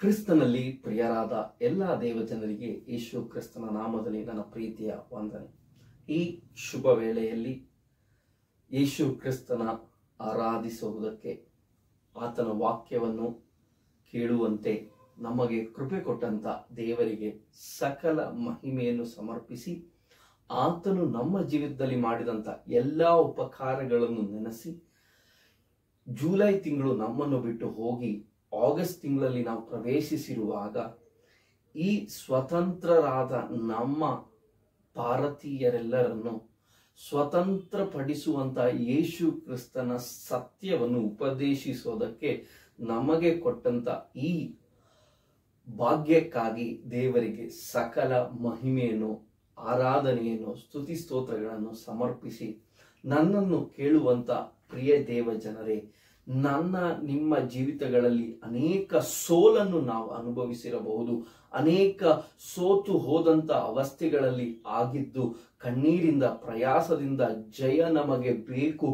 ಕ್ರಿಸ್ತನಲ್ಲಿ ಪ್ರಿಯರಾದ ಎಲ್ಲ ದೇವಜನರಿಗೆ ಯೇಸು ಕ್ರಿಸ್ತನ ನಾಮದಲ್ಲಿ ನನ್ನ ಪ್ರೀತಿಯ ವಂದನೆ. ಈ ಶುಭ ವೇಳೆಯಲ್ಲಿ ಯೇಸು ಕ್ರಿಸ್ತನ ಆರಾಧಿಸುವುದಕ್ಕೆ, ಆತನ ವಾಕ್ಯವನ್ನು ಕೇಳುವಂತೆ ನಮಗೆ ಕೃಪೆ ಕೊಟ್ಟಂತ ದೇವರಿಗೆ ಸಕಲ ಮಹಿಮೆಯನ್ನು ಸಮರ್ಪಿಸಿ, ಆತನು ನಮ್ಮ ಜೀವಿತದಲ್ಲಿ ಮಾಡಿದಂತ ಎಲ್ಲ ಉಪಕಾರಗಳನ್ನು ನೆನೆಸಿ, ಜುಲೈ ತಿಂಗಳು ನಮ್ಮನ್ನು ಬಿಟ್ಟು ಹೋಗಿ ಆಗಸ್ಟ್ ತಿಂಗಳಲ್ಲಿ ನಾವು ಪ್ರವೇಶಿಸಿರುವಾಗ ಈ ಸ್ವತಂತ್ರರಾದ ನಮ್ಮ ಭಾರತೀಯರೆಲ್ಲರನ್ನು ಸ್ವತಂತ್ರಪಡಿಸುವಂತ ಯೇಸು ಕ್ರಿಸ್ತನ ಸತ್ಯವನ್ನು ಉಪದೇಶಿಸೋದಕ್ಕೆ ನಮಗೆ ಕೊಟ್ಟಂತ ಈ ಭಾಗ್ಯಕ್ಕಾಗಿ ದೇವರಿಗೆ ಸಕಲ ಮಹಿಮೆಯನ್ನು, ಆರಾಧನೆಯನ್ನು, ಸ್ತುತಿ ಸ್ತೋತ್ರಗಳನ್ನು ಸಮರ್ಪಿಸಿ, ನನ್ನನ್ನು ಕೇಳುವಂತ ಪ್ರಿಯ ದೇವ ಜನರೇ, ನಿಮ್ಮ ಜೀವಿತಗಳಲ್ಲಿ ಅನೇಕ ಸೋಲನ್ನು ನಾವು ಅನುಭವಿಸಿರಬಹುದು. ಅನೇಕ ಸೋತು ಹೋದಂತ ಅವಸ್ಥೆಗಳಲ್ಲಿ ಆಗಿದ್ದು, ಕಣ್ಣೀರಿಂದ, ಪ್ರಯಾಸದಿಂದ ಜಯ ನಮಗೆ ಬೇಕು,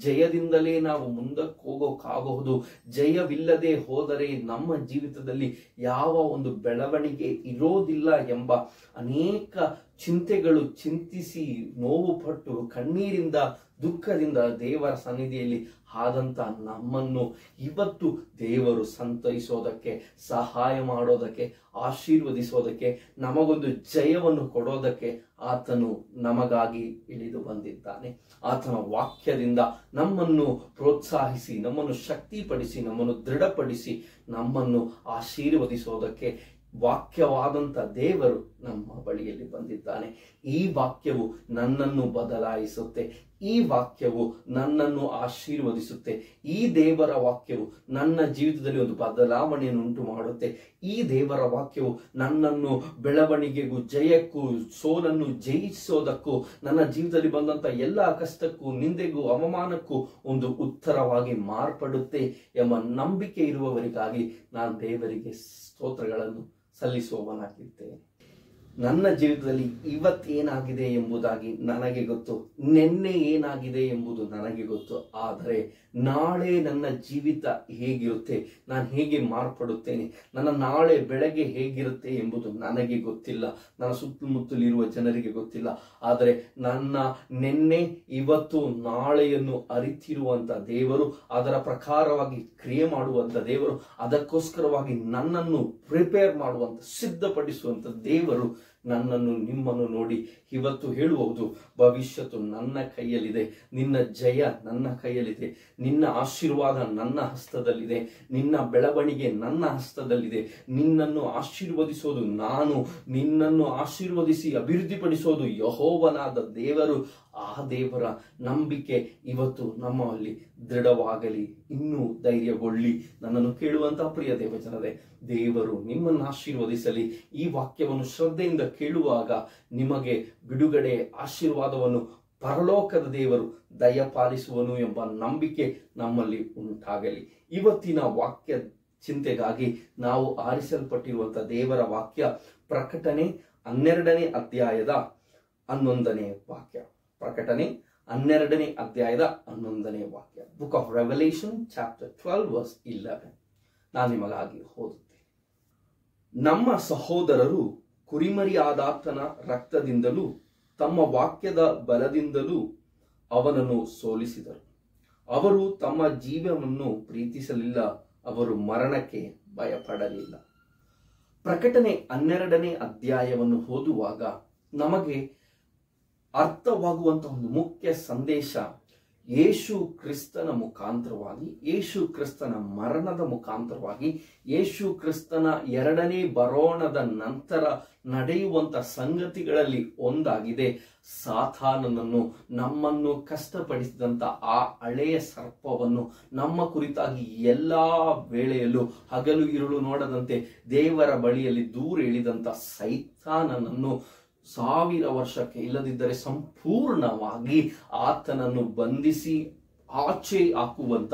ಜಯದಿಂದಲೇ ನಾವು ಮುಂದಕ್ಕೆ ಹೋಗೋಕ್ಕಾಗಬಹುದು, ಜಯವಿಲ್ಲದೆ ಹೋದರೆ ನಮ್ಮ ಜೀವಿತದಲ್ಲಿ ಯಾವ ಒಂದು ಬೆಳವಣಿಗೆ ಇರೋದಿಲ್ಲ ಎಂಬ ಅನೇಕ ಚಿಂತೆಗಳು ಚಿಂತಿಸಿ ನೋವು ಪಟ್ಟು ಕಣ್ಣೀರಿಂದ ದುಃಖದಿಂದ ದೇವರ ಸನ್ನಿಧಿಯಲ್ಲಿ ಆದಂತ ನಮ್ಮನ್ನು ಇವತ್ತು ದೇವರು ಸಂತೈಸೋದಕ್ಕೆ, ಸಹಾಯ ಮಾಡೋದಕ್ಕೆ, ಆಶೀರ್ವದಿಸೋದಕ್ಕೆ, ನಮಗೊಂದು ಜಯವನ್ನು ಕೊಡೋದಕ್ಕೆ ಆತನು ನಮಗಾಗಿ ಇಳಿದು ಬಂದಿದ್ದಾನೆ. ಆತನ ವಾಕ್ಯದಿಂದ ನಮ್ಮನ್ನು ಪ್ರೋತ್ಸಾಹಿಸಿ, ನಮ್ಮನ್ನು ಶಕ್ತಿಪಡಿಸಿ, ನಮ್ಮನ್ನು ದೃಢಪಡಿಸಿ, ನಮ್ಮನ್ನು ಆಶೀರ್ವದಿಸೋದಕ್ಕೆ ವಾಕ್ಯವಾದಂತ ದೇವರು ನಮ್ಮ ಬಳಿಯಲ್ಲಿ ಬಂದಿದ್ದಾನೆ. ಈ ವಾಕ್ಯವು ನನ್ನನ್ನು ಬದಲಾಯಿಸುತ್ತೆ, ಈ ವಾಕ್ಯವು ನನ್ನನ್ನು ಆಶೀರ್ವದಿಸುತ್ತೆ, ಈ ದೇವರ ವಾಕ್ಯವು ನನ್ನ ಜೀವಿತದಲ್ಲಿ ಒಂದು ಬದಲಾವಣೆಯನ್ನು ಉಂಟು ಮಾಡುತ್ತೆ. ಈ ದೇವರ ವಾಕ್ಯವು ನನ್ನನ್ನು ಬೆಳವಣಿಗೆಗೂ, ಜಯಕ್ಕೂ, ಸೋಲನ್ನು ಜಯಿಸೋದಕ್ಕೂ, ನನ್ನ ಜೀವಿತದಲ್ಲಿ ಬಂದಂತ ಎಲ್ಲ ಕಷ್ಟಕ್ಕೂ, ನಿಂದೆಗೂ, ಅವಮಾನಕ್ಕೂ ಒಂದು ಉತ್ತರವಾಗಿ ಮಾರ್ಪಡುತ್ತೆ ಎಂಬ ನಂಬಿಕೆ ಇರುವವರಿಗಾಗಿ ನಾನು ದೇವರಿಗೆ ಸ್ತೋತ್ರಗಳನ್ನು ಸಲ್ಲಿಸುವವನಾಗಿದ್ದೇನೆ. ನನ್ನ ಜೀವಿತದಲ್ಲಿ ಇವತ್ತೇನಾಗಿದೆ ಎಂಬುದಾಗಿ ನನಗೆ ಗೊತ್ತು, ನಿನ್ನೆ ಏನಾಗಿದೆ ಎಂಬುದು ನನಗೆ ಗೊತ್ತು. ಆದರೆ ನಾಳೆ ನನ್ನ ಜೀವಿತ ಹೇಗಿರುತ್ತೆ, ನಾನು ಹೇಗೆ ಮಾರ್ಪಡುತ್ತೇನೆ, ನನ್ನ ನಾಳೆ ಬೆಳಗ್ಗೆ ಹೇಗಿರುತ್ತೆ ಎಂಬುದು ನನಗೆ ಗೊತ್ತಿಲ್ಲ, ನನ್ನ ಸುತ್ತಮುತ್ತಲಿರುವ ಜನರಿಗೆ ಗೊತ್ತಿಲ್ಲ. ಆದರೆ ನನ್ನ ನಿನ್ನೆ, ಇವತ್ತು, ನಾಳೆಯನ್ನು ಅರಿತಿರುವಂತ ದೇವರು, ಅದರ ಪ್ರಕಾರವಾಗಿ ಕ್ರಿಯೆ ಮಾಡುವಂತ ದೇವರು, ಅದಕ್ಕೋಸ್ಕರವಾಗಿ ನನ್ನನ್ನು ಪ್ರಿಪೇರ್ ಮಾಡುವಂತ, ಸಿದ್ಧಪಡಿಸುವಂತ ದೇವರು ನನ್ನನ್ನು, ನಿಮ್ಮನ್ನು ನೋಡಿ ಇವತ್ತು ಹೇಳುವುದು, ಭವಿಷ್ಯತ್ತು ನನ್ನ ಕೈಯಲ್ಲಿದೆ, ನಿನ್ನ ಜಯ ನನ್ನ ಕೈಯಲ್ಲಿದೆ, ನಿನ್ನ ಆಶೀರ್ವಾದ ನನ್ನ ಹಸ್ತದಲ್ಲಿದೆ, ನಿನ್ನ ಬೆಳವಣಿಗೆ ನನ್ನ ಹಸ್ತದಲ್ಲಿದೆ, ನಿನ್ನನ್ನು ಆಶೀರ್ವದಿಸೋದು ನಾನು, ನಿನ್ನನ್ನು ಆಶೀರ್ವದಿಸಿ ಅಭಿವೃದ್ಧಿಪಡಿಸೋದು ಯೆಹೋವನಾದ ದೇವರು. ಆ ದೇವರ ನಂಬಿಕೆ ಇವತ್ತು ನಮ್ಮಲ್ಲಿ ದೃಢವಾಗಲಿ, ಇನ್ನೂ ಧೈರ್ಯಗೊಳ್ಳಿ. ನನ್ನನ್ನು ಕೇಳುವಂತಹ ಪ್ರಿಯ ದೇವಜನರೇ, ದೇವರು ನಿಮ್ಮನ್ನು ಆಶೀರ್ವದಿಸಲಿ. ಈ ವಾಕ್ಯವನ್ನು ಶ್ರದ್ಧೆಯಿಂದ ಕೇಳುವಾಗ ನಿಮಗೆ ಬಿಡುಗಡೆ, ಆಶೀರ್ವಾದವನ್ನು ಪರಲೋಕದ ದೇವರು ದಯಪಾಲಿಸುವನು ಎಂಬ ನಂಬಿಕೆ ನಮ್ಮಲ್ಲಿ ಉಂಟಾಗಲಿ. ಇವತ್ತಿನ ವಾಕ್ಯ ಚಿಂತೆಗಾಗಿ ನಾವು ಆರಿಸಲ್ಪಟ್ಟಿರುವಂತಹ ದೇವರ ವಾಕ್ಯ ಪ್ರಕಟಣೆ 12ನೇ ಅಧ್ಯಾಯದ 11ನೇ ವಾಕ್ಯ. ಪ್ರಕಟಣೆ 12ನೇ ಅಧ್ಯಾಯದ 11ನೇ ವಾಕ್ಯ. Book of Revelation chapter 12 verse 11. ನಾನು ನಿಮಗಾಗಿ ಓದುತ್ತೇನೆ. ನಮ್ಮ ಸಹೋದರರು ಕುರಿಮರಿಯಾದಾತನ ರಕ್ತದಿಂದಲೂ ತಮ್ಮ ವಾಕ್ಯದ ಬಲದಿಂದಲೂ ಅವನನ್ನು ಸೋಲಿಸಿದರು. ಅವರು ತಮ್ಮ ಜೀವವನ್ನು ಪ್ರೀತಿಸಲಿಲ್ಲ, ಅವರು ಮರಣಕ್ಕೆ ಭಯಪಡಲಿಲ್ಲ. ಪ್ರಕಟಣೆ 12ನೇ ಅಧ್ಯಾಯವನ್ನು ಓದುವಾಗ ನಮಗೆ ಅರ್ಥವಾಗುವಂತಹ ಒಂದು ಮುಖ್ಯ ಸಂದೇಶ, ಯೇಸು ಕ್ರಿಸ್ತನ ಮುಖಾಂತರವಾಗಿ, ಯೇಸು ಕ್ರಿಸ್ತನ ಮರಣದ ಮುಖಾಂತರವಾಗಿ, ಯೇಸು ಕ್ರಿಸ್ತನ ಎರಡನೇ ಬರೋಣದ ನಂತರ ನಡೆಯುವಂತ ಸಂಗತಿಗಳಲ್ಲಿ ಒಂದಾಗಿದೆ, ಸಾತಾನನನ್ನು, ನಮ್ಮನ್ನು ಕಷ್ಟಪಡಿಸಿದಂತ ಆ ಹಳೆಯ ಸರ್ಪವನ್ನು, ನಮ್ಮ ಕುರಿತಾಗಿ ಎಲ್ಲಾ ವೇಳೆಯಲ್ಲೂ ಹಗಲು ಇರುಳು ನೋಡದಂತೆ ದೇವರ ಬಳಿಯಲ್ಲಿ ದೂರ ಇಳಿದಂತ ಸೈತಾನನನ್ನು 1000 ವರ್ಷಕ್ಕೆ, ಇಲ್ಲದಿದ್ದರೆ ಸಂಪೂರ್ಣವಾಗಿ ಆತನನ್ನು ಬಂಧಿಸಿ ಆಚೆ ಹಾಕುವಂತ,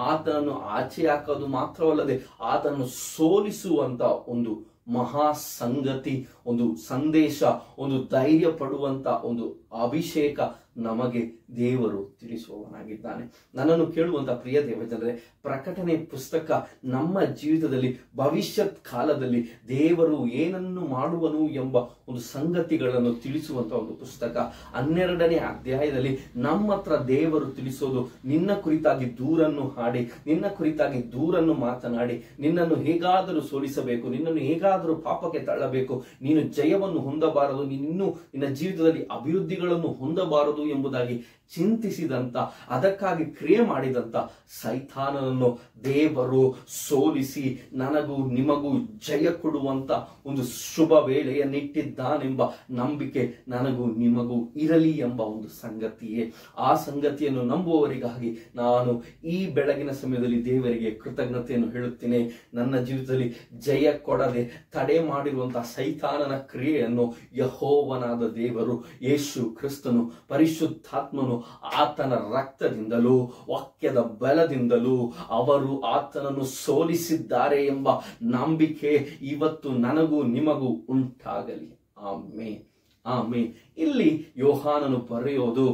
ಆತನನ್ನು ಆಚೆ ಹಾಕೋದು ಮಾತ್ರವಲ್ಲದೆ ಆತನನ್ನು ಸೋಲಿಸುವಂತ ಒಂದು ಮಹಾ ಸಂಗತಿ, ಒಂದು ಸಂದೇಶ, ಒಂದು ಧೈರ್ಯ ಪಡುವಂತ ಒಂದು ಅಭಿಷೇಕ ನಮಗೆ ದೇವರು ತಿಳಿಸುವವನಾಗಿದ್ದಾನೆ. ನನ್ನನ್ನು ಕೇಳುವಂತ ಪ್ರಿಯ ದೇವಜನರೇ, ಪ್ರಕಟಣೆ ಪುಸ್ತಕ ನಮ್ಮ ಜೀವಿತದಲ್ಲಿ ಭವಿಷ್ಯತ್ ಕಾಲದಲ್ಲಿ ದೇವರು ಏನನ್ನು ಮಾಡುವನು ಎಂಬ ಒಂದು ಸಂಗತಿಗಳನ್ನು ತಿಳಿಸುವಂತ ಒಂದು ಪುಸ್ತಕ. 12ನೇ ಅಧ್ಯಾಯದಲ್ಲಿ ನಮ್ಮ ಹತ್ರ ದೇವರು ತಿಳಿಸೋದು, ನಿನ್ನ ಕುರಿತಾಗಿ ದೂರನ್ನು ಹಾಡಿ, ನಿನ್ನ ಕುರಿತಾಗಿ ದೂರನ್ನು ಮಾತನಾಡಿ, ನಿನ್ನನ್ನು ಹೇಗಾದರೂ ಸೋಲಿಸಬೇಕು, ನಿನ್ನನ್ನು ಹೇಗಾದರೂ ಪಾಪಕ್ಕೆ ತಳ್ಳಬೇಕು, ನೀನು ಜಯವನ್ನು ಹೊಂದಬಾರದು, ನೀನಿನ್ನೂ ನಿನ್ನ ಜೀವಿತದಲ್ಲಿ ಅಭಿವೃದ್ಧಿಗಳನ್ನು ಹೊಂದಬಾರದು ಎಂಬುದಾಗಿ ಚಿಂತಿಸಿದಂತ, ಅದಕ್ಕಾಗಿ ಕ್ರಿಯೆ ಮಾಡಿದಂತ ಸೈತಾನನನ್ನು ದೇವರು ಸೋಲಿಸಿ ನನಗೂ ನಿಮಗೂ ಜಯ ಕೊಡುವಂತ ಒಂದು ಶುಭ ವೇಳೆಯನ್ನಿಟ್ಟಿದ್ದಾನೆಂಬ ನಂಬಿಕೆ ನನಗೂ ನಿಮಗೂ ಇರಲಿ ಎಂಬ ಒಂದು ಸಂಗತಿಯೇ. ಆ ಸಂಗತಿಯನ್ನು ನಂಬುವವರಿಗಾಗಿ ನಾನು ಈ ಬೆಳಗಿನ ಸಮಯದಲ್ಲಿ ದೇವರಿಗೆ ಕೃತಜ್ಞತೆಯನ್ನು ಹೇಳುತ್ತೇನೆ. ನನ್ನ ಜೀವಿತದಲ್ಲಿ ಜಯ ಕೊಡದೆ ತಡೆ ಮಾಡಿರುವಂತಹ ಸೈತಾನನ ಕ್ರಿಯೆಯನ್ನು ಯೆಹೋವನಾದ ದೇವರು ಯೇಸು ಕ್ರಿಸ್ತನು ಪರಿಶುದ್ಧಾತ್ಮನು ಆತನ ರಕ್ತದಿಂದಲೂ ವಾಕ್ಯದ ಬಲದಿಂದಲೂ ಅವರು ಆತನನ್ನು ಸೋಲಿಸಿದ್ದಾರೆ ಎಂಬ ನಂಬಿಕೆ ಇವತ್ತು ನನಗೂ ನಿಮಗೂ ಉಂಟಾಗಲಿ. Amen, amen. ಇಲ್ಲಿ ಯೋಹಾನನು ಬರೆಯೋದು,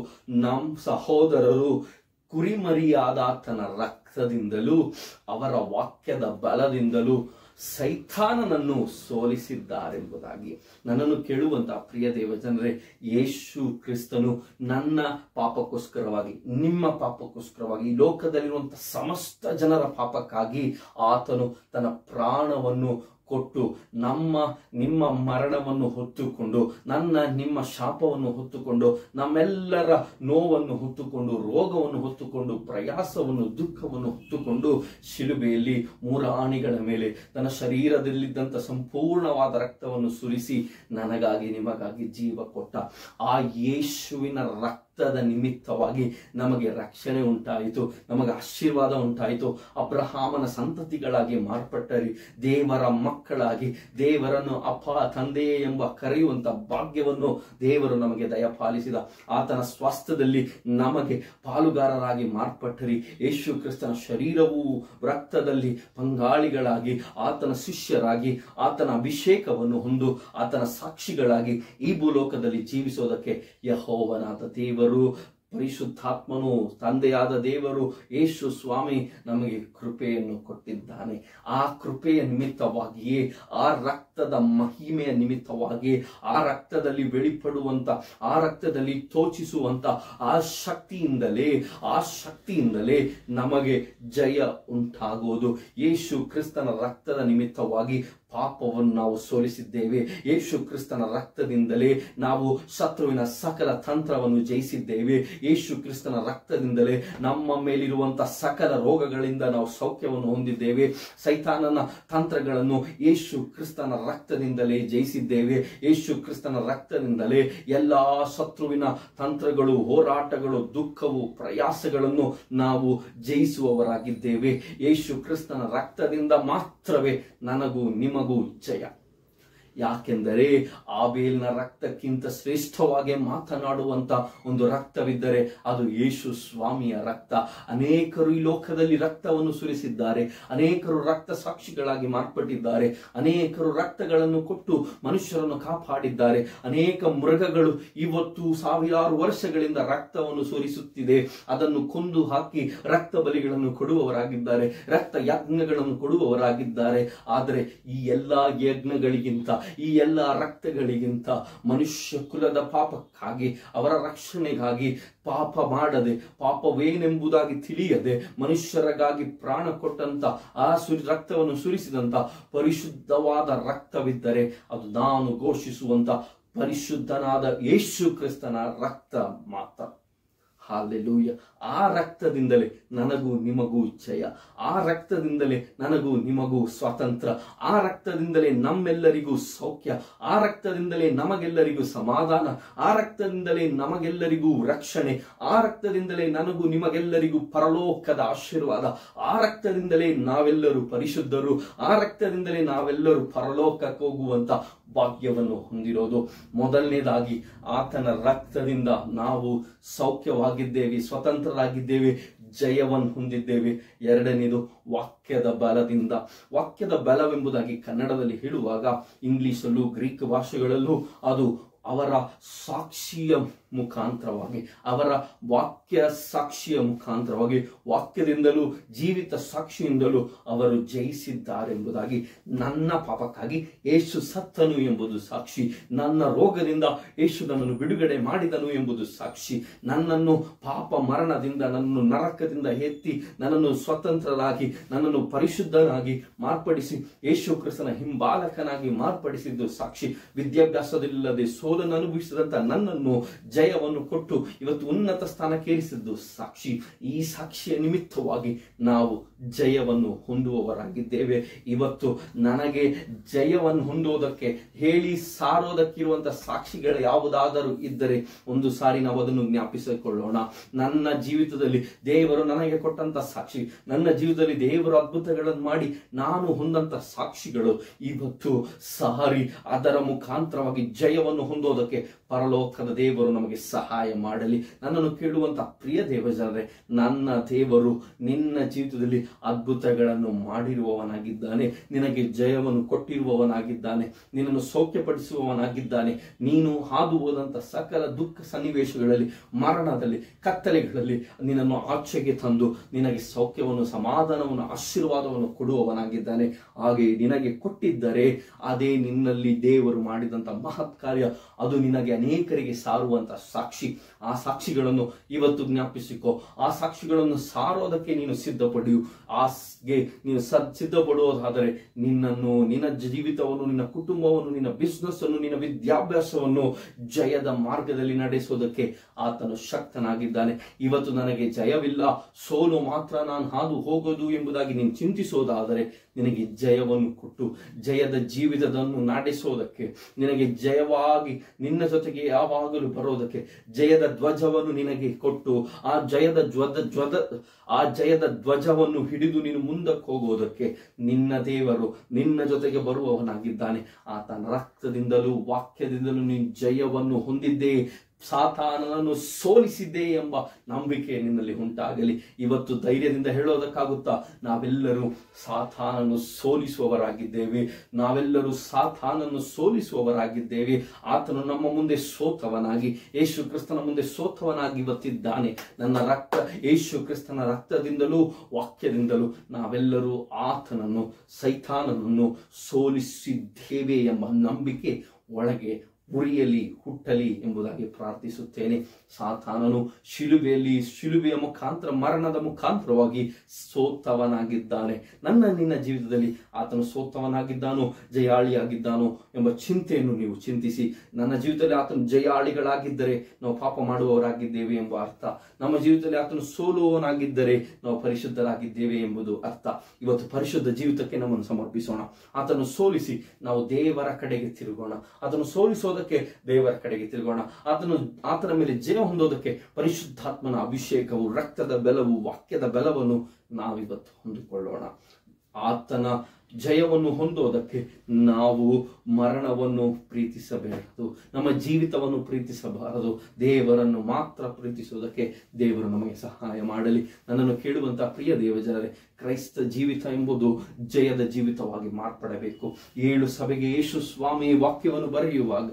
ನಮ್ಮ ಸಹೋದರರು ಕುರಿಮರಿಯಾದ ಆತನ ರಕ್ತದಿಂದಲೂ ಅವರ ವಾಕ್ಯದ ಬಲದಿಂದಲೂ ಸೈತಾನನನ್ನು ಸೋಲಿಸಿದ್ದಾರೆಂಬುದಾಗಿ. ನನ್ನನ್ನು ಕೇಳುವಂತಹ ಪ್ರಿಯ ದೇವಜನರೇ, ಯೇಸು ಕ್ರಿಸ್ತನು ನನ್ನ ಪಾಪಕ್ಕೋಸ್ಕರವಾಗಿ, ನಿಮ್ಮ ಪಾಪಕ್ಕೋಸ್ಕರವಾಗಿ, ಈ ಲೋಕದಲ್ಲಿರುವಂತಹ ಸಮಸ್ತ ಜನರ ಪಾಪಕ್ಕಾಗಿ ಆತನು ತನ್ನ ಪ್ರಾಣವನ್ನು ಕೊಟ್ಟು ನಿಮ್ಮ ಮರಣವನ್ನು ಹೊತ್ತುಕೊಂಡು, ನಿಮ್ಮ ಶಾಪವನ್ನು ಹೊತ್ತುಕೊಂಡು, ನಮ್ಮೆಲ್ಲರ ನೋವನ್ನು ಹೊತ್ತುಕೊಂಡು, ರೋಗವನ್ನು ಹೊತ್ತುಕೊಂಡು, ಪ್ರಯಾಸವನ್ನು ದುಃಖವನ್ನು ಹೊತ್ತುಕೊಂಡು ಶಿಲುಬೆಯಲ್ಲಿ 3 ಆಣಿಗಳ ಮೇಲೆ ತನ್ನ ಶರೀರದಲ್ಲಿದ್ದಂಥ ಸಂಪೂರ್ಣವಾದ ರಕ್ತವನ್ನು ಸುರಿಸಿ ನನಗಾಗಿ ನಿಮಗಾಗಿ ಜೀವ ಕೊಟ್ಟ ಆ ಯೇಸುವಿನ ರಕ್ತದ ನಿಮಿತ್ತವಾಗಿ ನಮಗೆ ರಕ್ಷಣೆ ಉಂಟಾಯಿತು, ನಮಗೆ ಆಶೀರ್ವಾದ ಉಂಟಾಯಿತು. ಅಬ್ರಹಾಮನ ಸಂತತಿಗಳಾಗಿ ಮಾರ್ಪಟ್ಟರಿ, ದೇವರ ಮಕ್ಕಳಾಗಿ ದೇವರನ್ನು ಅಪ್ಪ ತಂದೆಯೇ ಎಂಬ ಕರೆಯುವಂತ ಭಾಗ್ಯವನ್ನು ದೇವರು ನಮಗೆ ದಯಪಾಲಿಸಿದ. ಆತನ ಸ್ವಾಸ್ಥ್ಯದಲ್ಲಿ ನಮಗೆ ಪಾಲುಗಾರರಾಗಿ ಮಾರ್ಪಟ್ಟರಿ. ಯೇಸು ಕ್ರಿಸ್ತನ ಶರೀರವೂ ರಕ್ತದಲ್ಲಿ ಪಂಗಾಳಿಗಳಾಗಿ, ಆತನ ಶಿಷ್ಯರಾಗಿ, ಆತನ ಅಭಿಷೇಕವನ್ನು ಹೊಂದು ಆತನ ಸಾಕ್ಷಿಗಳಾಗಿ ಈ ಭೂಲೋಕದಲ್ಲಿ ಜೀವಿಸೋದಕ್ಕೆ ಯೆಹೋವನಾದ ದೇವರು, ಪರಿಶುದ್ಧಾತ್ಮನು, ತಂದೆಯಾದ ದೇವರು, ಯೇಸು ಸ್ವಾಮಿ ನಮಗೆ ಕೃಪೆಯನ್ನು ಕೊಟ್ಟಿದ್ದಾನೆ. ಆ ಕೃಪೆಯ ನಿಮಿತ್ತವಾಗಿಯೇ, ಆ ರಕ್ತದ ಮಹಿಮೆಯ ನಿಮಿತ್ತವಾಗಿ, ಆ ರಕ್ತದಲ್ಲಿ வெளிப்படுವಂತ, ಆ ರಕ್ತದಲ್ಲಿ ತೋಚಿಸುವಂತ ಆ ಶಕ್ತಿಯಿಂದಲೇ ನಮಗೆ ಜಯ ಉಂಟಾಗುವುದು. ಯೇಸು ಕ್ರಿಸ್ತನ ರಕ್ತದ ನಿಮಿತ್ತವಾಗಿ ಪಾಪವನ್ನು ನಾವು ಸೋಲಿಸಿದ್ದೇವೆ. ಯೇಸು ಕ್ರಿಸ್ತನ ರಕ್ತದಿಂದಲೇ ನಾವು ಶತ್ರುವಿನ ಸಕಲ ತಂತ್ರವನ್ನು ಜಯಿಸಿದ್ದೇವೆ. ಯೇಸು ಕ್ರಿಸ್ತನ ರಕ್ತದಿಂದಲೇ ನಮ್ಮ ಮೇಲಿರುವಂತಹ ಸಕಲ ರೋಗಗಳಿಂದ ನಾವು ಸೌಖ್ಯವನ್ನು ಹೊಂದಿದ್ದೇವೆ. ಸೈತಾನನ ತಂತ್ರಗಳನ್ನು ಯೇಸು ಕ್ರಿಸ್ತನ ರಕ್ತದಿಂದಲೇ ಜಯಿಸಿದ್ದೇವೆ. ಯೇಸು ಕ್ರಿಸ್ತನ ರಕ್ತದಿಂದಲೇ ಎಲ್ಲಾ ಶತ್ರುವಿನ ತಂತ್ರಗಳು, ಹೋರಾಟಗಳು, ದುಃಖವು, ಪ್ರಯಾಸಗಳನ್ನು ನಾವು ಜಯಿಸುವವರಾಗಿದ್ದೇವೆ. ಯೇಸು ಕ್ರಿಸ್ತನ ರಕ್ತದಿಂದ ಮಾತ್ರವೇ ನನಗೂ ನಿಮಗೂ ಜಯ. ಯಾಕೆಂದರೆ ಆಬೇಲಿನ ರಕ್ತಕ್ಕಿಂತ ಶ್ರೇಷ್ಠವಾಗಿ ಮಾತನಾಡುವಂತ ಒಂದು ರಕ್ತವಿದ್ದರೆ ಅದು ಯೇಸು ಸ್ವಾಮಿಯ ರಕ್ತ. ಅನೇಕರು ಈ ಲೋಕದಲ್ಲಿ ರಕ್ತವನ್ನು ಸುರಿಸಿದ್ದಾರೆ, ಅನೇಕರು ರಕ್ತ ಸಾಕ್ಷಿಗಳಾಗಿ ಮಾರ್ಪಟ್ಟಿದ್ದಾರೆ, ಅನೇಕರು ರಕ್ತಗಳನ್ನು ಕೊಟ್ಟು ಮನುಷ್ಯರನ್ನು ಕಾಪಾಡಿದ್ದಾರೆ. ಅನೇಕ ಮೃಗಗಳು ಇವತ್ತು ಸಾವಿರಾರು ವರ್ಷಗಳಿಂದ ರಕ್ತವನ್ನು ಸುರಿಸುತ್ತಿದೆ, ಅದನ್ನು ಕೊಂದು ಹಾಕಿ ರಕ್ತ ಬಲಿಗಳನ್ನು ಕೊಡುವವರಾಗಿದ್ದಾರೆ, ರಕ್ತ ಯಜ್ಞಗಳನ್ನು ಕೊಡುವವರಾಗಿದ್ದಾರೆ. ಆದರೆ ಈ ಎಲ್ಲಾ ಯಜ್ಞಗಳಿಗಿಂತ, ಈ ಎಲ್ಲ ರಕ್ತಗಳಿಗಿಂತ ಮನುಷ್ಯ ಕುಲದ ಪಾಪಕ್ಕಾಗಿ, ಅವರ ರಕ್ಷಣೆಗಾಗಿ ಪಾಪ ಮಾಡದೆ, ಪಾಪವೇನೆಂಬುದಾಗಿ ತಿಳಿಯದೆ ಮನುಷ್ಯರಿಗಾಗಿ ಪ್ರಾಣ ಕೊಟ್ಟಂತ ಆ ರಕ್ತವನ್ನು ಸುರಿಸಿದಂತ ಪರಿಶುದ್ಧವಾದ ರಕ್ತವಿದ್ದರೆ ಅದು ನಾನು ಘೋಷಿಸುವಂತ ಪರಿಶುದ್ಧನಾದ ಯೇಸು ಕ್ರಿಸ್ತನ ರಕ್ತ ಮಾತ್ರ. ಹಾಲೆಲೂಯ. ಆ ರಕ್ತದಿಂದಲೇ ನನಗೂ ನಿಮಗೂ ಜಯ, ಆ ರಕ್ತದಿಂದಲೇ ನನಗೂ ನಿಮಗೂ ಸ್ವಾತಂತ್ರ್ಯ, ಆ ರಕ್ತದಿಂದಲೇ ನಮ್ಮೆಲ್ಲರಿಗೂ ಸೌಖ್ಯ, ಆ ರಕ್ತದಿಂದಲೇ ನಮಗೆಲ್ಲರಿಗೂ ಸಮಾಧಾನ, ಆ ರಕ್ತದಿಂದಲೇ ನಮಗೆಲ್ಲರಿಗೂ ರಕ್ಷಣೆ, ಆ ರಕ್ತದಿಂದಲೇ ನನಗೂ ನಿಮಗೆಲ್ಲರಿಗೂ ಪರಲೋಕದ ಆಶೀರ್ವಾದ, ಆ ರಕ್ತದಿಂದಲೇ ನಾವೆಲ್ಲರೂ ಪರಿಶುದ್ಧರು, ಆ ರಕ್ತದಿಂದಲೇ ನಾವೆಲ್ಲರೂ ಪರಲೋಕಕ್ಕೆ ಹೋಗುವಂತ ಭಾಗ್ಯವನ್ನು ಹೊಂದಿರೋದು. ಮೊದಲನೇದಾಗಿ ಆತನ ರಕ್ತದಿಂದ ನಾವು ಸೌಖ್ಯವಾಗಿದ್ದೇವೆ, ಸ್ವತಂತ್ರರಾಗಿದ್ದೇವೆ, ಜಯವನ್ನು ಹೊಂದಿದ್ದೇವೆ. ಎರಡನೇದು ವಾಕ್ಯದ ಬಲದಿಂದ. ವಾಕ್ಯದ ಬಲವೆಂಬುದಾಗಿ ಕನ್ನಡದಲ್ಲಿ ಹೇಳುವಾಗ ಇಂಗ್ಲಿಷಲ್ಲೂ ಗ್ರೀಕ್ ಭಾಷೆಗಳಲ್ಲೂ ಅದು ಅವರ ಸಾಕ್ಷಿಯ ಮುಖಾಂತರವಾಗಿ, ಅವರ ವಾಕ್ಯ ಸಾಕ್ಷಿಯ ಮುಖಾಂತರವಾಗಿ, ವಾಕ್ಯದಿಂದಲೂ ಜೀವಿತ ಸಾಕ್ಷಿಯಿಂದಲೂ ಅವರು ಜಯಿಸಿದ್ದಾರೆಂಬುದಾಗಿ, ನನ್ನ ಪಾಪಕ್ಕಾಗಿ ಯೇಸು ಸತ್ತನು ಎಂಬುದು ಸಾಕ್ಷಿ, ನನ್ನ ರೋಗದಿಂದ ಯೇಸು ನನ್ನನ್ನು ಬಿಡುಗಡೆ ಮಾಡಿದನು ಎಂಬುದು ಸಾಕ್ಷಿ, ನನ್ನನ್ನು ಪಾಪ ಮರಣದಿಂದ, ನನ್ನನ್ನು ನರಕದಿಂದ ಎತ್ತಿ ನನ್ನನ್ನು ಸ್ವತಂತ್ರರಾಗಿ, ನನ್ನನ್ನು ಪರಿಶುದ್ಧನಾಗಿ ಮಾರ್ಪಡಿಸಿ ಯೇಸು ಕ್ರಿಸ್ತನ ಹಿಂಬಾಲಕನಾಗಿ ಮಾರ್ಪಡಿಸಿದ್ದು ಸಾಕ್ಷಿ, ವಿದ್ಯಾಭ್ಯಾಸವಿಲ್ಲದೆ ಸೋಲನ್ನು ಅನುಭವಿಸಿದಂತ ನನ್ನನ್ನು ಜಯವನ್ನು ಕೊಟ್ಟು ಇವತ್ತು ಉನ್ನತ ಸ್ಥಾನಕ್ಕೇರಿಸಿದ್ದು ಸಾಕ್ಷಿ. ಈ ಸಾಕ್ಷಿಯ ನಿಮಿತ್ತವಾಗಿ ನಾವು ಜಯವನ್ನು ಹೊಂದುವವರಾಗಿದ್ದೇವೆ. ಇವತ್ತು ನನಗೆ ಜಯವನ್ನು ಹೊಂದುವುದಕ್ಕೆ ಹೇಳಿ ಸಾರೋದಕ್ಕಿರುವಂತಹ ಸಾಕ್ಷಿಗಳು ಯಾವುದಾದರೂ ಇದ್ದರೆ ಒಂದು ಸಾರಿ ನಾವು ಅದನ್ನು ಜ್ಞಾಪಿಸಿಕೊಳ್ಳೋಣ. ನನ್ನ ಜೀವಿತದಲ್ಲಿ ದೇವರು ನನಗೆ ಕೊಟ್ಟಂತ ಸಾಕ್ಷಿ, ನನ್ನ ಜೀವಿತದಲ್ಲಿ ದೇವರು ಅದ್ಭುತಗಳನ್ನು ಮಾಡಿ ನಾನು ಹೊಂದಂತ ಸಾಕ್ಷಿಗಳು ಇವತ್ತು ಸಾರಿ ಅದರ ಮುಖಾಂತರವಾಗಿ ಜಯವನ್ನು ಹೊಂದೋದಕ್ಕೆ ಪರಲೋಕದ ದೇವರು ನಮಗೆ ಸಹಾಯ ಮಾಡಲಿ. ನನ್ನನ್ನು ಕೇಳುವಂತ ಪ್ರಿಯ ದೇವಜನರೇ, ನನ್ನ ದೇವರು ನಿನ್ನ ಜೀವಿತದಲ್ಲಿ ಅದ್ಭುತಗಳನ್ನು ಮಾಡಿರುವವನಾಗಿದ್ದಾನೆ, ನಿನಗೆ ಜಯವನ್ನು ಕೊಟ್ಟಿರುವವನಾಗಿದ್ದಾನೆ, ನಿನ್ನನ್ನು ಸೌಖ್ಯಪಡಿಸುವವನಾಗಿದ್ದಾನೆ. ನೀನು ಹಾದು ಹೋದಂತ ಸಕಲ ದುಃಖ ಸನ್ನಿವೇಶಗಳಲ್ಲಿ, ಮರಣದಲ್ಲಿ, ಕತ್ತಲೆಗಳಲ್ಲಿ ನಿನ್ನನ್ನು ಆಚೆಗೆ ತಂದು ನಿನಗೆ ಸೌಖ್ಯವನ್ನು, ಸಮಾಧಾನವನ್ನು, ಆಶೀರ್ವಾದವನ್ನು ಕೊಡುವವನಾಗಿದ್ದಾನೆ. ಹಾಗೆ ನಿನಗೆ ಕೊಟ್ಟಿದ್ದರೆ ಅದೇ ನಿನ್ನಲ್ಲಿ ದೇವರು ಮಾಡಿದಂತ ಮಹತ್ ಕಾರ್ಯ, ಅದು ನಿನಗೆ ಅನೇಕರಿಗೆ ಸಾರುವಂತ ಸಾಕ್ಷಿ. ಆ ಸಾಕ್ಷಿಗಳನ್ನು ಇವತ್ತು ಜ್ಞಾಪಿಸಿಕೊ. ಆ ಸಾಕ್ಷಿಗಳನ್ನು ಸಾರೋದಕ್ಕೆ ನೀನು ಸಿದ್ಧಪಡಿಯು. ಆಗೆ ನೀನು ಸಿದ್ಧಪಡುವುದಾದರೆ ನಿನ್ನನ್ನು, ನಿನ್ನ ಜೀವಿತವನ್ನು, ನಿನ್ನ ಕುಟುಂಬವನ್ನು, ನಿನ್ನ ಬಿಸ್ನೆಸ್ ಅನ್ನು, ನಿನ್ನ ವಿದ್ಯಾಭ್ಯಾಸವನ್ನು ಜಯದ ಮಾರ್ಗದಲ್ಲಿ ನಡೆಸೋದಕ್ಕೆ ಆತನು ಶಕ್ತನಾಗಿದ್ದಾನೆ. ಇವತ್ತು ನನಗೆ ಜಯವಿಲ್ಲ, ಸೋಲು ಮಾತ್ರ ನಾನು ಹಾದು ಹೋಗೋದು ಎಂಬುದಾಗಿ ನೀನು ಚಿಂತಿಸೋದಾದರೆ ನಿನಗೆ ಜಯವನ್ನು ಕೊಟ್ಟು ಜಯದ ಜೀವಿತವನ್ನು ನಡೆಸೋದಕ್ಕೆ, ನಿನಗೆ ಜಯವಾಗಿ ನಿನ್ನ ಜೊತೆಗೆ ಯಾವಾಗಲೂ ಬರೋದಕ್ಕೆ, ಜಯದ ಧ್ವಜವನ್ನು ನಿನಗೆ ಕೊಟ್ಟು ಆ ಜಯದ ಧ್ವಜವನ್ನು ಹಿಡಿದು ನೀನು ಮುಂದಕ್ಕೆ ಹೋಗುವುದಕ್ಕೆ ನಿನ್ನ ದೇವರು ನಿನ್ನ ಜೊತೆಗೆ ಬರುವವನಾಗಿದ್ದಾನೆ. ಆತನ ರಕ್ತದಿಂದಲೂ ವಾಕ್ಯದಿಂದಲೂ ನೀನು ಜಯವನ್ನು ಹೊಂದಿದ್ದೇ, ಸಾತಾನನನ್ನು ಸೋಲಿಸಿದ್ದೆ ಎಂಬ ನಂಬಿಕೆ ನಿನ್ನಲ್ಲಿ ಉಂಟಾಗಲಿ. ಇವತ್ತು ಧೈರ್ಯದಿಂದ ಹೇಳೋದಕ್ಕಾಗುತ್ತಾ? ನಾವೆಲ್ಲರೂ ಸಾತಾನನ್ನು ಸೋಲಿಸುವವರಾಗಿದ್ದೇವೆ, ನಾವೆಲ್ಲರೂ ಸಾತಾನನ್ನು ಸೋಲಿಸುವವರಾಗಿದ್ದೇವೆ. ಆತನು ನಮ್ಮ ಮುಂದೆ ಸೋತವನಾಗಿ, ಯೇಸು ಕ್ರಿಸ್ತನ ಮುಂದೆ ಸೋತವನಾಗಿ ಇವತ್ತಿದ್ದಾನೆ. ನನ್ನ ರಕ್ತ, ಯೇಸು ಕ್ರಿಸ್ತನ ರಕ್ತದಿಂದಲೂ ವಾಕ್ಯದಿಂದಲೂ ನಾವೆಲ್ಲರೂ ಆತನನ್ನು, ಸೈತಾನನನ್ನು ಸೋಲಿಸಿದ್ದೇವೆ ಎಂಬ ನಂಬಿಕೆ ಒಳಗೆ ಉರಿಯಲಿ, ಹುಟ್ಟಲಿ ಎಂಬುದಾಗಿ ಪ್ರಾರ್ಥಿಸುತ್ತೇನೆ. ಸಾತಾನನು ಶಿಲುಬೆಯ ಮುಖಾಂತರ, ಮರಣದ ಮುಖಾಂತರವಾಗಿ ಸೋತವನಾಗಿದ್ದಾನೆ. ನಿನ್ನ ಜೀವಿತದಲ್ಲಿ ಆತನು ಸೋತವನಾಗಿದ್ದಾನೋ, ಜಯಾಳಿಯಾಗಿದ್ದಾನೋ ಎಂಬ ಚಿಂತೆಯನ್ನು ನೀವು ಚಿಂತಿಸಿ. ನನ್ನ ಜೀವಿತದಲ್ಲಿ ಆತನು ಜಯಾಳಿಗಳಾಗಿದ್ದರೆ ನಾವು ಪಾಪ ಮಾಡುವವರಾಗಿದ್ದೇವೆ ಎಂಬ ಅರ್ಥ. ನಮ್ಮ ಜೀವಿತದಲ್ಲಿ ಆತನು ಸೋಲುವವನಾಗಿದ್ದರೆ ನಾವು ಪರಿಶುದ್ಧರಾಗಿದ್ದೇವೆ ಎಂಬುದು ಅರ್ಥ. ಇವತ್ತು ಪರಿಶುದ್ಧ ಜೀವಿತಕ್ಕೆ ನಮ್ಮನ್ನು ಸಮರ್ಪಿಸೋಣ. ಆತನು ಸೋಲಿಸಿ ನಾವು ದೇವರ ಕಡೆಗೆ ತಿರುಗೋಣ. ಆತನು ಸೋಲಿಸೋದಕ್ಕೆ ದೇವರ ಕಡೆಗೆ ತಿರುಗೋಣ. ಆತನ ಮೇಲೆ ಜಯ ಹೊಂದೋದಕ್ಕೆ ಪರಿಶುದ್ಧಾತ್ಮನ ಅಭಿಷೇಕವು, ರಕ್ತದ ಬಲವು, ವಾಕ್ಯದ ಬಲವನ್ನು ನಾವಿವತ್ತು ಹೊಂದಿಕೊಳ್ಳೋಣ. ಆತನ ಜಯವನ್ನು ಹೊಂದೋದಕ್ಕೆ ನಾವು ಮರಣವನ್ನು ಪ್ರೀತಿಸಬಾರದು, ನಮ್ಮ ಜೀವಿತವನ್ನು ಪ್ರೀತಿಸಬಾರದು, ದೇವರನ್ನು ಮಾತ್ರ ಪ್ರೀತಿಸುವುದಕ್ಕೆ ದೇವರು ನಮಗೆ ಸಹಾಯ ಮಾಡಲಿ. ನನ್ನನ್ನು ಕೇಳುವಂತಹ ಪ್ರಿಯ ದೇವಜನರೇ, ಕ್ರೈಸ್ತ ಜೀವಿತ ಎಂಬುದು ಜಯದ ಜೀವಿತವಾಗಿ ಮಾರ್ಪಡಬೇಕು. 7 ಸಭೆಗೆ ಯೇಸು ಸ್ವಾಮಿ ವಾಕ್ಯವನ್ನು ಬರೆಯುವಾಗ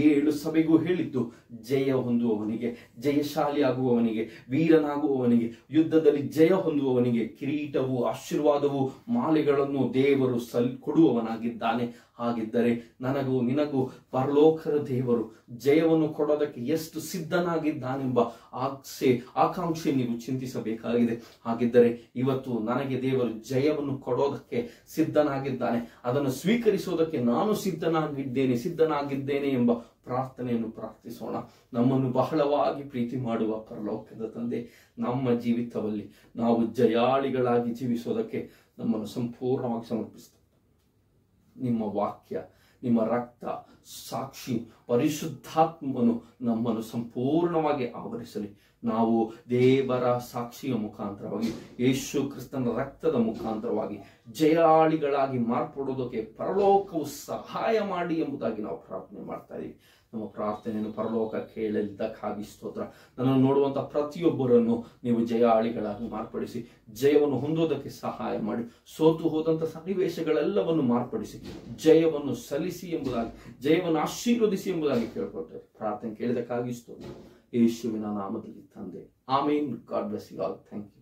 7 ಸಭೆಗೂ ಹೇಳಿದ್ದು, ಜಯ ಹೊಂದುವವನಿಗೆ, ಜಯಶಾಲಿ ಆಗುವವನಿಗೆ, ವೀರನಾಗುವವನಿಗೆ, ಯುದ್ಧದಲ್ಲಿ ಜಯ ಹೊಂದುವವನಿಗೆ ಕಿರೀಟವು, ಆಶೀರ್ವಾದವು, ಮಾಲೆಗಳನ್ನು ದೇವರು ಕೊಡುವವನಾಗಿದ್ದಾನೆ. ಹಾಗಿದ್ದರೆ ನನಗೂ ನಿನಗೂ ಪರಲೋಕದ ದೇವರು ಜಯವನ್ನು ಕೊಡೋದಕ್ಕೆ ಎಷ್ಟು ಸಿದ್ಧನಾಗಿದ್ದಾನೆಂಬ ಆಕಾಂಕ್ಷೆ ನೀವು ಚಿಂತಿಸಬೇಕಾಗಿದೆ. ಹಾಗಿದ್ದರೆ ಇವತ್ತು ನನಗೆ ದೇವರು ಜಯವನ್ನು ಕೊಡೋದಕ್ಕೆ ಸಿದ್ಧನಾಗಿದ್ದಾನೆ, ಅದನ್ನು ಸ್ವೀಕರಿಸೋದಕ್ಕೆ ನಾನು ಸಿದ್ಧನಾಗಿದ್ದೇನೆ ಎಂಬ ಪ್ರಾರ್ಥನೆಯನ್ನು ಪ್ರಾರ್ಥಿಸೋಣ. ನಮ್ಮನ್ನು ಬಹಳವಾಗಿ ಪ್ರೀತಿ ಮಾಡುವ ಪರಲೋಕದ ತಂದೆ, ನಮ್ಮ ಜೀವಿತದಲ್ಲಿ ನಾವು ಜಯಾಳಿಗಳಾಗಿ ಜೀವಿಸೋದಕ್ಕೆ ನಮ್ಮನ್ನು ಸಂಪೂರ್ಣವಾಗಿ ಸಮರ್ಪಿಸ್ತೇವೆ. ನಿಮ್ಮ ವಾಕ್ಯ, ನಿಮ್ಮ ರಕ್ತ, ಸಾಕ್ಷಿ, ಪರಿಶುದ್ಧಾತ್ಮನು ನಮ್ಮನ್ನು ಸಂಪೂರ್ಣವಾಗಿ ಆವರಿಸಲಿ. ನಾವು ದೇವರ ಸಾಕ್ಷಿಯ ಮುಖಾಂತರವಾಗಿ, ಯೇಸು ಕ್ರಿಸ್ತನ ರಕ್ತದ ಮುಖಾಂತರವಾಗಿ ಜಯಾಳಿಗಳಾಗಿ ಮಾರ್ಪಡುವುದಕ್ಕೆ ಪರಲೋಕವು ಸಹಾಯ ಮಾಡಿ ಎಂಬುದಾಗಿ ನಾವು ಪ್ರಾರ್ಥನೆ ಮಾಡ್ತಾ ಇದ್ದೀವಿ. ನಮ್ಮ ಪ್ರಾರ್ಥನೆಯನ್ನು ಪರಲೋಕ ಕೇಳಿದ್ದಕ್ಕಾಗಿ ಸ್ತೋತ್ರ. ನನ್ನನ್ನು ನೋಡುವಂತಹ ಪ್ರತಿಯೊಬ್ಬರನ್ನು ನೀವು ಜಯಾಳಿಗಳಾಗಿ ಮಾರ್ಪಡಿಸಿ ಜಯವನ್ನು ಹೊಂದೋದಕ್ಕೆ ಸಹಾಯ ಮಾಡಿ. ಸೋತು ಹೋದಂಥ ಸನ್ನಿವೇಶಗಳೆಲ್ಲವನ್ನು ಮಾರ್ಪಡಿಸಿ ಜಯವನ್ನು ಸಲ್ಲಿಸಿ ಎಂಬುದಾಗಿ, ಜಯವನ್ನು ಆಶೀರ್ವದಿಸಿ ಎಂಬುದಾಗಿ ಕೇಳ್ಕೊಳ್ತೇವೆ. ಪ್ರಾರ್ಥನೆ ಕೇಳಿದಕ್ಕಾಗಿ ಸ್ತೋತ್ರ. ಯೇಸುವಿನ ನಾಮದಲ್ಲಿ ತಂದೆ. ಆಮೇನ್. God bless you all. Thank you.